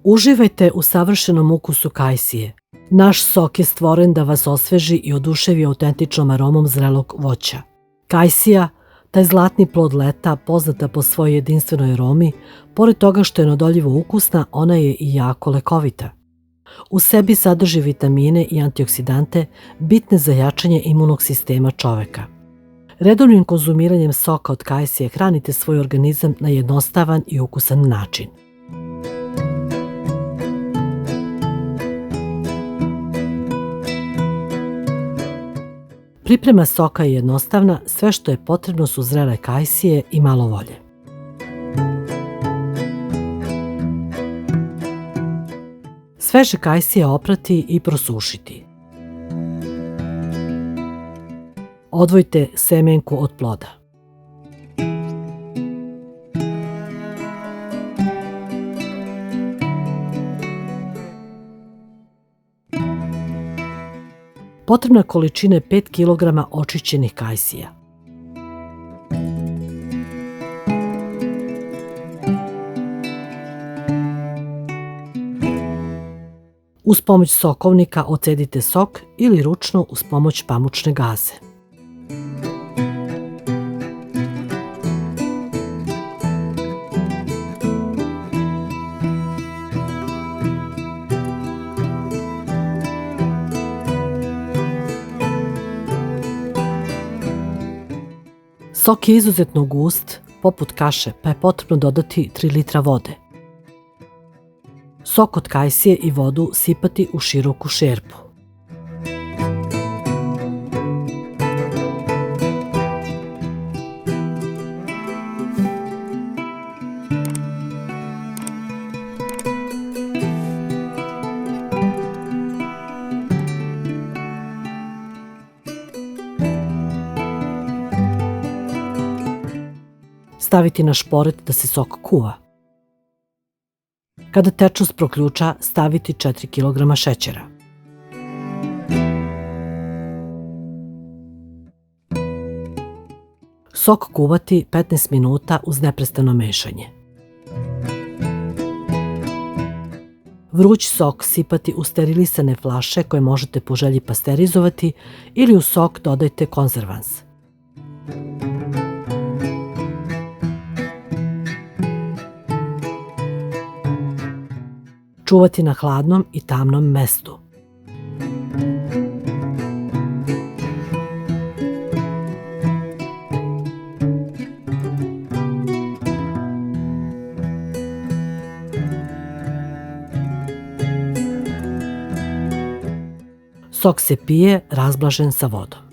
Uživajte u savršenom ukusu kajsije. Naš sok je stvoren da vas osveži i oduševi autentičnom aromom zrelog voća. Kajsija, taj zlatni plod leta, poznata po svojoj jedinstvenoj aromi, pored toga što je neodoljivo ukusna, ona je i jako lekovita. U sebi sadrži vitamine i antioksidante bitne za jačanje imunog sistema čoveka. Redovnim konzumiranjem soka od kajsije hranite svoj organizam na jednostavan i ukusan način. Priprema soka je jednostavna, sve što je potrebno su zrele kajsije i malo volje. Sveže kajsije oprati i prosušiti. Odvojte semenku od ploda. Potrebna količina je 5 kg očišćenih kajsija. Uz pomoć sokovnika ocedite sok ili ručno uz pomoć pamučne gaze. Sok je izuzetno gust, poput kaše, pa je potrebno dodati 3 litra vode. Sok od kajsije i vodu sipati u široku šerpu. Staviti na šporet da se sok kuva. Kada tečnost proključa, staviti 4 kg šećera. Sok kuvati 15 minuta uz neprestano mešanje. Vruć sok sipati u sterilisane flaše koje možete po želji pasterizovati ili u sok dodajte konzervans. Čuvati na hladnom i tamnom mestu. Sok se pije razblažen sa vodom.